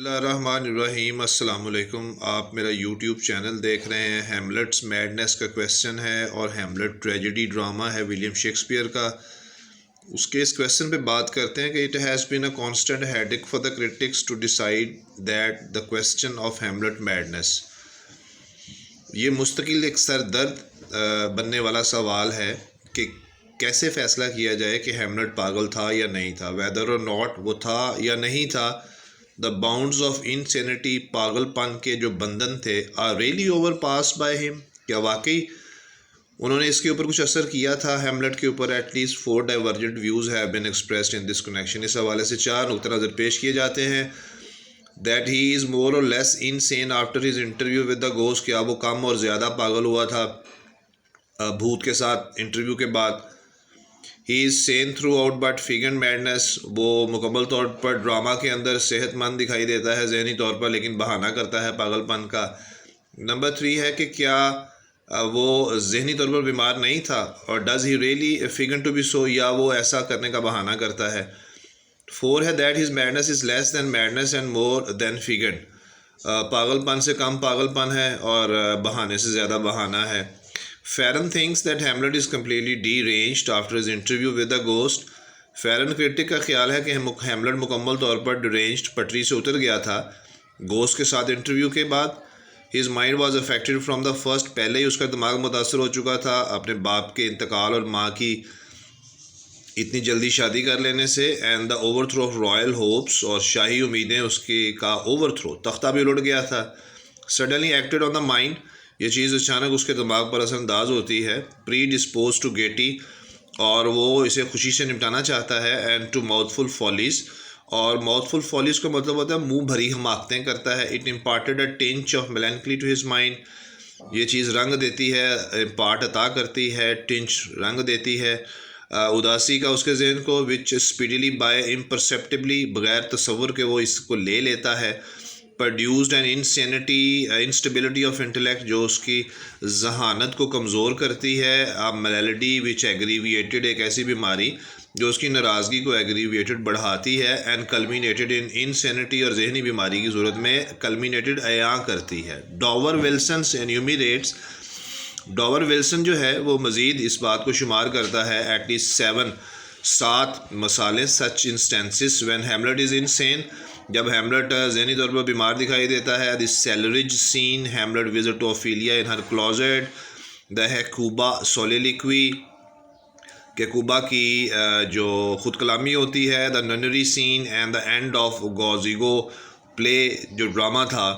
بسم اللہ الرحمن الرحیم۔ السلام علیکم۔ آپ میرا یوٹیوب چینل دیکھ رہے ہیں۔ ہیملٹس میڈنس کا کویسچن ہے اور ہیملٹ ٹریجڈی ڈرامہ ہے ولیم شیکسپیئر کا۔ اس کویسچن پہ بات کرتے ہیں کہ it has been a constant headache for the critics to decide that the question of Hamlet madness. یہ مستقل ایک سر درد بننے والا سوال ہے کہ کیسے فیصلہ کیا جائے کہ ہیملٹ پاگل تھا یا نہیں تھا، ویدر اور ناٹ وہ تھا یا نہیں تھا۔ دا باؤنڈز آف انسینٹی، پاگل پن کے جو بندھن تھے، are really over pass by him, کیا واقعی انہوں نے اس کے اوپر کچھ اثر کیا تھا ہیملٹ کے اوپر؟ At least 4 divergent views have been expressed in this connection. اس حوالے سے 4 نقطہ نظر پیش کیے جاتے ہیں۔ That he is more or less unseen after his interview with the ghost, کیا وہ کم اور زیادہ پاگل ہوا تھا بھوت کے ساتھ انٹرویو کے بعد؟ ہی از سین تھرو آؤٹ بٹ فیگن میڈنس، وہ مکمل طور پر ڈرامہ کے اندر صحت مند دکھائی دیتا ہے ذہنی طور پر، لیکن بہانہ کرتا ہے پاگل پن کا۔ نمبر 3 ہے کہ کیا وہ ذہنی طور پر بیمار نہیں تھا، اور does he really feign to be so, یا وہ ایسا کرنے کا بہانہ کرتا ہے۔ 4 ہے that his madness is less than madness and more than feign, پاگل پن سے کم پاگل پن ہے اور بہانے سے زیادہ بہانہ ہے۔ فیرن thinks that Hamlet is completely deranged after his interview with the ghost۔ فیرن کرٹک کا خیال ہے کہ ہیملٹ مکمل طور پر ڈرینجڈ، پٹری سے اتر گیا تھا گوسٹ کے ساتھ انٹرویو کے بعد۔ his mind was affected from the first، پہلے ہی اس کا دماغ متاثر ہو چکا تھا اپنے باپ کے انتقال اور ماں کی اتنی جلدی شادی کر لینے سے۔ And the over through of Royal hopes, اور شاہی امیدیں اس کی کا اوور تھرو، تختہ بھی الٹ گیا تھا۔ Suddenly acted on the mind, یہ چیز اچانک اس کے دماغ پر اثر انداز ہوتی ہے۔ پری ڈسپوز ٹو گیٹی، اور وہ اسے خوشی سے نپٹانا چاہتا ہے۔ اینڈ ٹو ماؤتھ فل فالیز، اور ماؤتھ فل فالیز کا مطلب ہوتا ہے منہ بھری حماقتیں کرتا ہے۔ It imparted a tinge of melancholy to his mind, یہ چیز رنگ دیتی ہے، امپارٹ عطا کرتی ہے، ٹنچ رنگ دیتی ہے اداسی کا اس کے ذہن کو، وچ اسپیڈلی بائی امپرسیپٹیبلی، بغیر تصور کے وہ اس کو لے لیتا ہے۔ Produced an insanity, instability of intellect, جو اس کی ذہانت کو کمزور کرتی ہے۔ میلڈی وچ ایگریویٹڈ، ایک ایسی بیماری جو اس کی ناراضگی کو ایگریویٹڈ بڑھاتی ہے۔ اینڈ کلمینیٹڈ ان انسینٹی، اور ذہنی بیماری کی صورت میں کلمینیٹڈ عیاں کرتی ہے۔ ڈاور ولسنس انیومیریٹس، ڈاور ولسن جو ہے وہ مزید اس بات کو شمار کرتا ہے، ایٹ لیسٹ 7 مثالیں، such instances when Hamlet is insane, جب ہیملٹ ذہنی طور پر بیمار دکھائی دیتا ہے۔ The cellarage scene, Hamlet visit to Ophelia in her closet. The Hecuba soliloquy, Hecuba کی جو خود کلامی ہوتی ہے۔ The nunnery scene and the end of Gonzago play, جو ڈرامہ تھا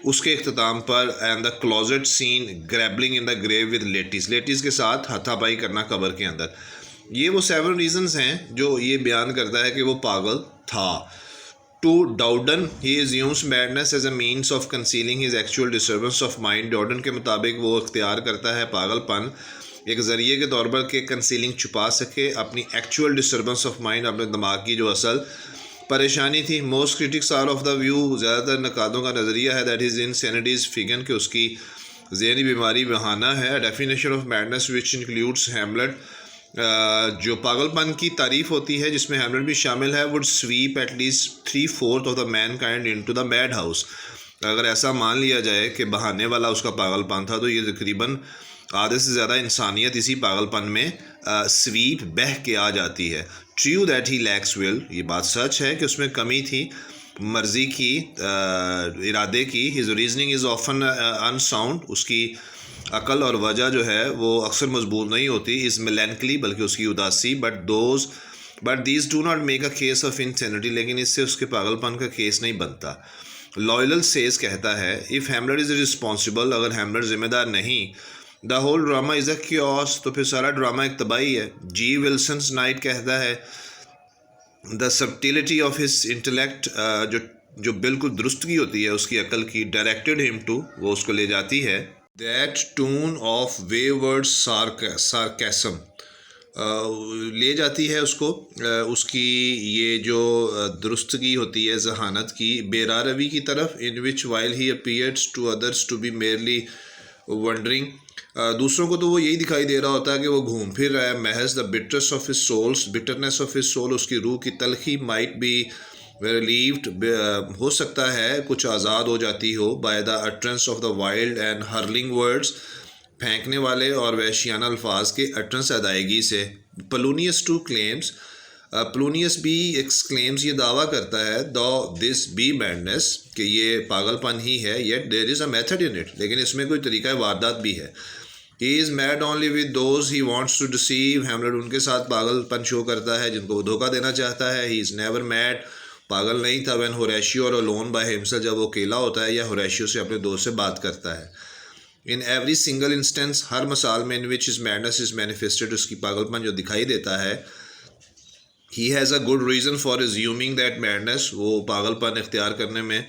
اس کے اختتام پر۔ And the closet scene, grappling in the grave with Laertes, Laertes کے ساتھ ہاتھا پائی کرنا قبر کے اندر۔ یہ وہ 7 ریزنز ہیں جو یہ بیان کرتا ہے کہ وہ پاگل تھا۔ To Dowden, he assumes madness as a means of concealing his actual disturbance of mind۔ ڈاؤڈن کے مطابق وہ اختیار کرتا ہے پاگل پن ایک ذریعے کے طور پر کہ کنسیلنگ، چھپا سکے اپنی ایکچوئل ڈسٹربنس آف مائنڈ، اپنے دماغ کی جو اصل پریشانی تھی۔ Most critics are of the view, زیادہ تر نقادوں کا نظریہ ہے that his insanity is feign, کہ اس کی ذہنی بیماری بہانہ ہے۔ Definition of madness which includes Hamlet, جو پاگل پن کی تعریف ہوتی ہے جس میں ہیملٹ بھی شامل ہے، would sweep at least 3/4 of the mankind into the madhouse. اگر ایسا مان لیا جائے کہ بہانے والا اس کا پاگل پن تھا، تو یہ تقریباً آدھے سے زیادہ انسانیت اسی پاگل پن میں سویپ، بہہ کے آ جاتی ہے۔ ٹریو دیٹ ہی لیکس ول، یہ بات سچ ہے کہ اس میں کمی تھی مرضی کی، ارادے کی۔ His reasoning is often unsound, اس کی عقل اور وجہ جو ہے وہ اکثر مضبوط نہیں ہوتی۔ از میلنکلی، بلکہ اس کی اداسی۔ But these do not make a case of insanity, لیکن اس سے اس کے پاگل پن کا کیس نہیں بنتا۔ لوئل سیز کہتا ہے اف ہیملٹ از رسپانسبل، اگر ہیملٹ ذمہ دار نہیں، the whole drama is a chaos, تو پھر سارا ڈرامہ ایک تباہی ہے۔ جی ولسنس نائٹ کہتا ہے دا سبٹیلٹی آف ہز انٹلیکٹ، جو بالکل درستگی ہوتی ہے اس کی عقل کی، ڈائریکٹڈ ہم ٹو، وہ اس کو لے جاتی ہے۔ دیٹ ٹون آف ویورڈ سارکیسم، لے جاتی ہے اس کو، اس کی یہ جو درستگی ہوتی ہے ذہانت کی، بیرا روی کی طرف۔ In which while he appears to others to be merely wandering, دوسروں کو تو وہ یہی دکھائی دے رہا ہوتا ہے کہ وہ گھوم پھر رہا ہے محض۔ The bitterness of his souls, bitterness of his soul, اس کی روح کی تلخی، مائٹ بی ریلیوڈ ہو سکتا ہے کچھ آزاد ہو جاتی ہو by the utterance of the wild and hurling words, پھینکنے والے اور وحشیانہ الفاظ کے اٹرنس ادائیگی سے. پلونیس ٹو کلیمز، پلونیس بھی ایکسکلیمز یہ دعویٰ کرتا ہے دو دس بی میڈنس کہ یہ پاگل پن ہی ہے، yet there is a method in it, لیکن اس میں کوئی طریقہ واردات بھی ہے. He is mad only with those he wants to deceive, Hamlet ان کے ساتھ پاگل پن شو کرتا ہے جن کو وہ دھوکہ دینا چاہتا ہے. ہی از نیور میڈ، پاگل نہیں تھا وین ہوریشیو اور alone by himself، جب وہ اکیلا ہوتا ہے یا ہوریشیو سے اپنے دوست سے بات کرتا ہے. ان ایوری سنگل انسٹنس، ہر مثال میں، ان وچ از میڈنس از مینیفیسٹڈ، اس کی پاگل پن جو دکھائی دیتا ہے. He has a good reason for assuming that madness, وہ پاگل پن اختیار کرنے میں،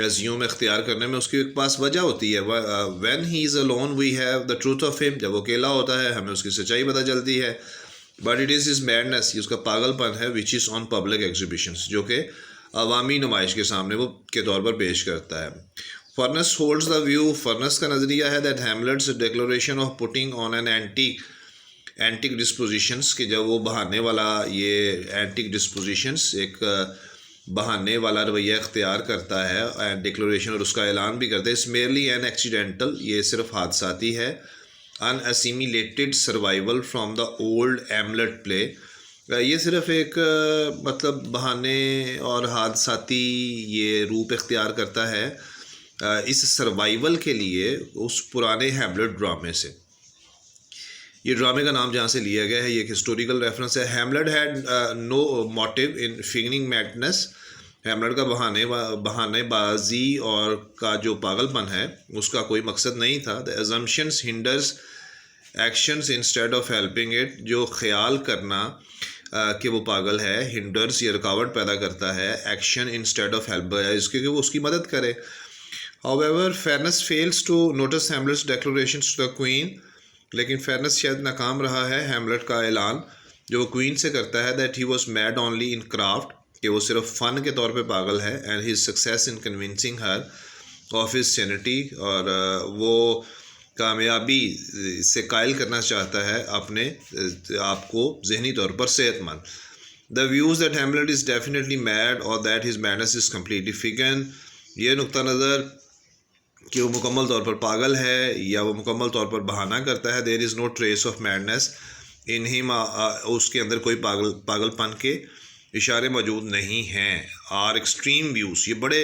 ازیوم اختیار کرنے میں اس کے پاس وجہ ہوتی ہے. When he is alone we have the truth of him, جب وہ اکیلا ہوتا ہے ہمیں اس کی سچائی پتہ چلتی ہے. بٹ اٹ از میڈنس، یہ اس کا پاگل پن ہے، وچ از آن پبلک ایگزیبیشنس، جو کہ عوامی نمائش کے سامنے وہ کے طور پر پیش کرتا ہے. Furness holds the view, Furness کا نظریہ ہے that Hamlet's declaration of putting on an antic dispositions, کہ جب وہ بہانے والا، یہ اینٹک ڈسپوزیشنس ایک بہانے والا رویہ اختیار کرتا ہے، ڈکلریشن، اور اس کا اعلان بھی کرتا ہے. اس میرلی این ایکسیڈنٹل، یہ صرف حادثاتی ہے. An assimilated survival from the old Hamlet play, یہ صرف ایک مطلب بہانے اور حادثاتی یہ روپ اختیار کرتا ہے اس سروائیول کے لیے اس پرانے ہیملیٹ ڈرامے سے. یہ ڈرامے کا نام جہاں سے لیا گیا ہے، یہ ایک ہسٹوریکل ریفرنس ہے. Hamlet had no motive in feigning madness, Hamlet کا بہانے بازی اور کا جو پاگل پن ہے اس کا کوئی مقصد نہیں تھا. دا assumptions hinders actions instead of helping it، جو خیال کرنا کہ وہ پاگل ہے، ہنڈرس یہ رکاوٹ پیدا کرتا ہے، ایکشن انسٹیڈ آف ہیلپ، اس کے کہ وہ اس کی مدد کرے. however fairness fails to notice Hamlet's declarations to the queen، لیکن فیئرنس شاید ناکام رہا ہے ہیملیٹ کا اعلان جو وہ کوئین سے کرتا ہے that he was made only in craft, کہ وہ صرف فن کے طور پہ پاگل ہے، and his success in convincing Hare of his centi, اور وہ کامیابی سے قائل کرنا چاہتا ہے اپنے آپ کو ذہنی طور پر صحت مند. The views that Hamlet is definitely mad or that his madness is completely feign, یہ نقطہ نظر کہ وہ مکمل طور پر پاگل ہے یا وہ مکمل طور پر بہانہ کرتا ہے. دیر از نو ٹریس آف میڈنس ان ہم، اس کے اندر کوئی پاگل پن کے اشارے موجود نہیں ہیں. آر ایکسٹریم ویوز، یہ بڑے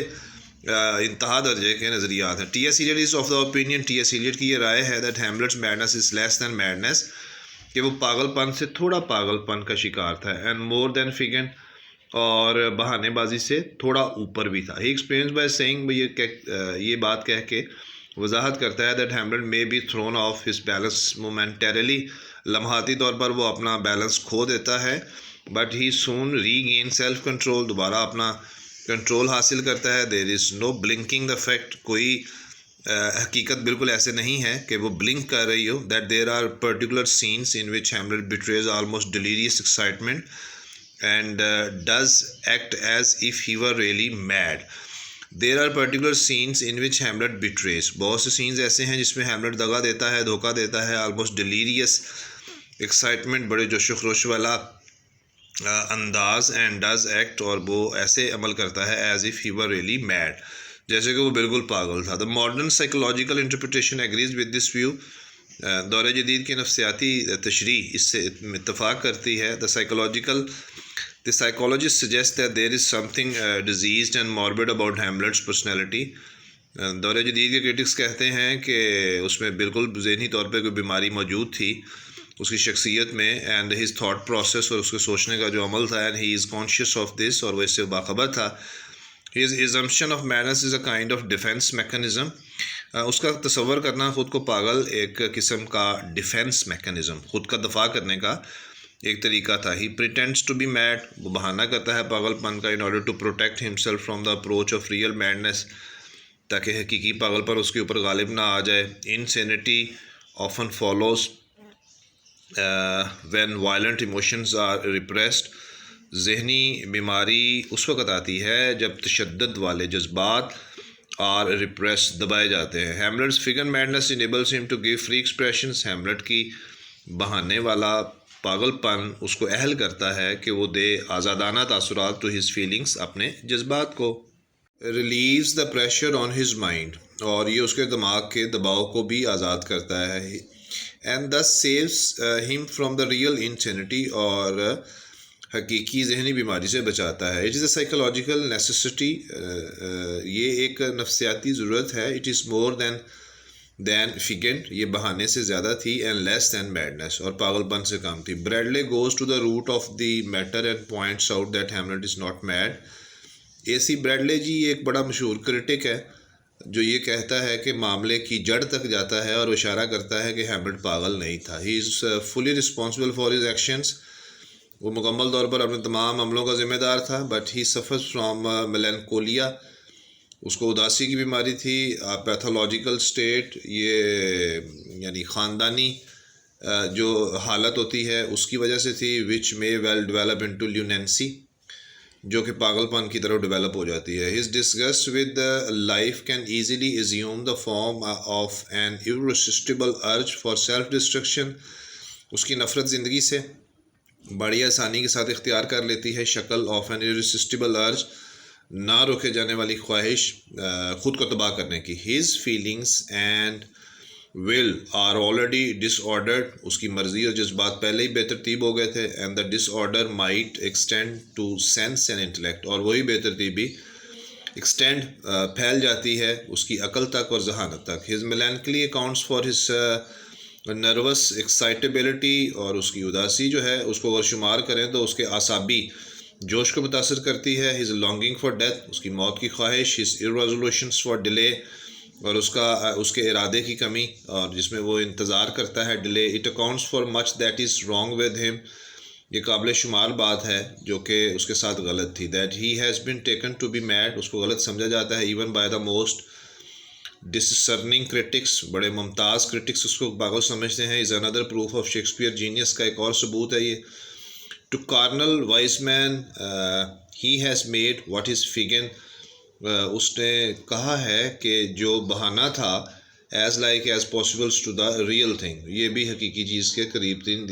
انتہا درجے کے نظریات ہیں. T S Eliot is of the opinion, T S Eliot کی یہ رائے ہے that Hamlet's madness is less than madness, کہ وہ پاگل پن سے تھوڑا پاگل پن کا شکار تھا، اینڈ مور دین فگن، اور بہانے بازی سے تھوڑا اوپر بھی تھا. ہی ایکسپلینز بائی سیئنگ، یہ بات کہہ کے وضاحت کرتا ہے that Hamlet may be thrown off his balance momentarily, لمحاتی طور پر وہ اپنا بیلنس کھو دیتا ہے، but he soon regain self control, دوبارہ اپنا کنٹرول حاصل کرتا ہے. دیر از نو بلنکنگ دا فیکٹ، کوئی حقیقت بالکل ایسے نہیں ہے کہ وہ بلنک کر رہی ہو. That there are particular sense in which Hamlet betrays almost delirious excitement and does act as if he were really mad. There are particular scenes in which Hamlet betrays، بہت سے سینز ایسے ہیں جس میں Hamlet دغا دیتا ہے، دھوکہ دیتا ہے، almost delirious excitement، بڑے جوش و خروش والا انداز، and does act، اور وہ ایسے عمل کرتا ہے as if he were really mad، جیسے کہ وہ بالکل پاگل تھا. The modern psychological interpretation agrees with this view، دور جدید کی نفسیاتی تشریح اس سے اتفاق کرتی ہے. The psychologist suggests that there is something diseased and morbid about Hamlet's personality. دور جدید کے کرٹکس کہتے ہیں کہ اس میں بالکل ذہنی طور پہ کوئی بیماری موجود تھی اس کی شخصیت میں، and his thought process، اور اس کے سوچنے کا جو عمل تھا، and he is conscious of this، اور وہ اس سے باخبر تھا. His assumption of madness is a kind of defense mechanism، اس کا تصور کرنا خود کو پاگل ایک قسم کا ڈیفینس میکانزم، خود کا دفاع کرنے کا ایک طریقہ تھا. He pretends to be mad, وہ بہانہ کرتا ہے پاگل پن کا، in order to protect himself from the approach of real madness, تاکہ حقیقی پاگل پر اس کے اوپر غالب نہ آ جائے. Insanity often follows when violent emotions are repressed, ذہنی بیماری اس وقت آتی ہے جب تشدد والے جذبات آر ریپریس، دبائے جاتے ہیں. Hamlet's feigned madness enables him to give free expressions, Hamlet کی بہانے والا پاگل پن اس کو اہل کرتا ہے کہ وہ دے آزادانہ تاثرات ٹو ہز فیلنگس اپنے جذبات کو. Release the pressure on his mind, اور یہ اس کے دماغ کے دباؤ کو بھی آزاد کرتا ہے. اینڈ دس سیوز ہم فرام دا ریئل انسینٹی، اور حقیقی ذہنی بیماری سے بچاتا ہے. It is a psychological necessity, یہ ایک نفسیاتی ضرورت ہے. اٹ از مور دین فیگنٹ، یہ بہانے سے زیادہ تھی. اینڈ لیس دین میڈنس، اور پاگل پن سے کم تھی. Bradley goes to the root of the matter and points out that Hamlet is not mad. A C Bradley ji ایک بڑا مشہور کرٹک ہے جو یہ کہتا ہے کہ معاملے کی جڑ تک جاتا ہے اور اشارہ کرتا ہے کہ ہیملٹ پاگل نہیں تھا. ہی از فلی رسپانسبل فار ہز ایکشنس، وہ مکمل طور پر اپنے تمام عملوں کا ذمہ دار تھا. But he suffers from melancholia, اس کو اداسی کی بیماری تھی. پیتھولوجیکل اسٹیٹ، یہ یعنی خاندانی جو حالت ہوتی ہے اس کی وجہ سے تھی. وچ مے ویل ڈیولپ انٹو لیونینسی، جو کہ پاگل پن کی طرف ڈیولپ ہو جاتی ہے. His disgust with life can easily assume the form of an irresistible urge for self destruction. اس کی نفرت زندگی سے بڑی آسانی کے ساتھ اختیار کر لیتی ہے شکل آف این irresistible urge، نہ روکے جانے والی خواہش خود کو تباہ کرنے کی. His feelings and will are already disordered, اس کی مرضی اور جذبات پہلے ہی بے ترتیب ہو گئے تھے. And the disorder might extend to sense and intellect, اور وہی بے ترتیبی ایکسٹینڈ پھیل جاتی ہے اس کی عقل تک اور ذہانت تک. His melancholy accounts for his nervous excitability, اور اس کی اداسی جو ہے اس کو اگر شمار کریں تو اس کے اعصابی جوش کو متاثر کرتی ہے. ہز لانگنگ فار ڈیتھ، اس کی موت کی خواہش. ہز irresolutions فار ڈیلے، اور اس کے ارادے کی کمی اور جس میں وہ انتظار کرتا ہے delay. It accounts for much that is wrong with ہم، یہ قابل شمار بات ہے جو کہ اس کے ساتھ غلط تھی. That he has been taken to be mad, اس کو غلط سمجھا جاتا ہے. Even by the most discerning critics, بڑے ممتاز کرٹکس اس کو پاگل سمجھتے ہیں. Is another proof of Shakespeare genius کا ایک اور ثبوت ہے یہ. To Cornell wise man he has made what is feign, اس نے کہا ہے کہ جو بہانہ تھا as like as possible to the real thing, یہ بھی حقیقی چیز کے قریب ترین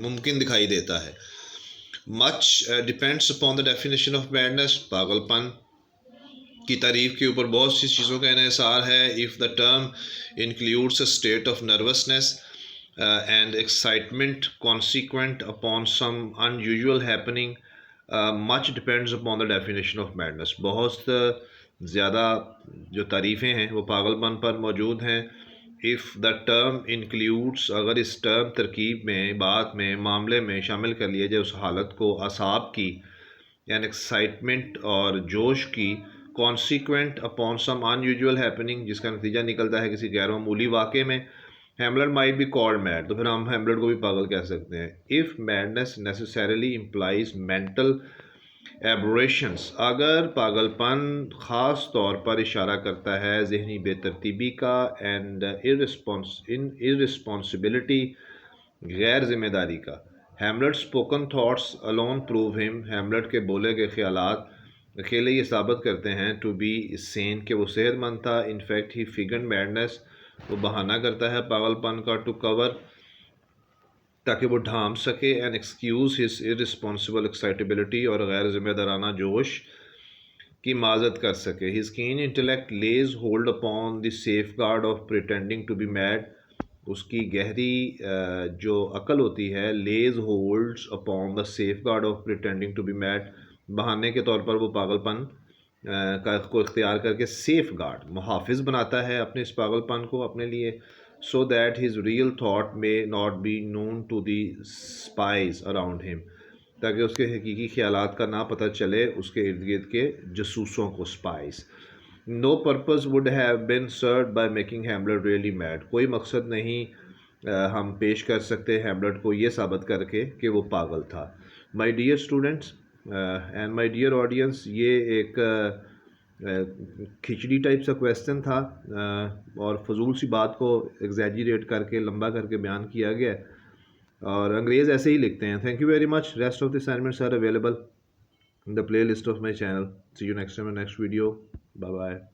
ممکن دکھائی دیتا ہے. Much depends upon the definition of madness, پاگل پن کی تعریف کے اوپر بہت سی چیزوں کا انحصار ہے. If the term includes a state of nervousness and excitement consequent upon some unusual happening, much depends upon the definition of madness. بہت زیادہ جو تعریفیں ہیں وہ پاگل پن پر موجود ہیں. اف دا ٹرم انکلیوڈس، اگر اس ٹرم ترکیب میں بات میں معاملے میں شامل کر لیا جائے اس حالت کو اعصاب کی یعنی ایکسائٹمنٹ اور جوش کی، consequent upon some unusual happening, جس کا نتیجہ نکلتا ہے کسی غیر معمولی واقعے میں. Hamlet might be called mad, تو پھر ہم ہیملٹ کو بھی پاگل کہہ سکتے ہیں. If madness necessarily implies mental aberrations, اگر پاگل پن خاص طور پر اشارہ کرتا ہے ذہنی بے ترتیبی کا. اینڈ irresponsibility، غیر ذمہ داری کا. Hamlet spoken thoughts alone prove ہم، ہیملٹ کے بولے گئے خیالات اکیلے یہ ثابت کرتے ہیں ٹو بی سین کہ وہ صحت مند تھا. ان فیکٹ ہی فیگن میڈنس، وہ بہانہ کرتا ہے پاگل پن کا ٹو کور، تاکہ وہ ڈھانپ سکے and excuse his irresponsible excitability، اور غیر ذمہ دارانہ جوش کی معذرت کر سکے. His keen intellect lays hold upon the safeguard of pretending to be mad, اس کی گہری جو عقل ہوتی ہے lays holds upon the safeguard of pretending to be mad, بہانے کے طور پر وہ پاگل پن کو اختیار کر کے سیف گارڈ محافظ بناتا ہے اپنے اس پاگل پن کو اپنے لیے. so that his real thought may not be known to the spies around him، تاکہ اس کے حقیقی خیالات کا نہ پتہ چلے اس کے ارد گرد کے جاسوسوں کو، spies. no purpose would have been served by making Hamlet really mad، کوئی مقصد نہیں ہم پیش کر سکتے ہیملٹ کو یہ ثابت کر کے کہ وہ پاگل تھا. my dear students and my dear audience، یہ ایک کھچڑی ٹائپ سا کویسچن تھا اور فضول سی بات کو ایگزیجریٹ کر کے لمبا کر کے بیان کیا گیا ہے، اور انگریز ایسے ہی لکھتے ہیں. Thank you very much. Rest of the assignments are available in the playlist of my channel. See you next time in next video. Bye bye.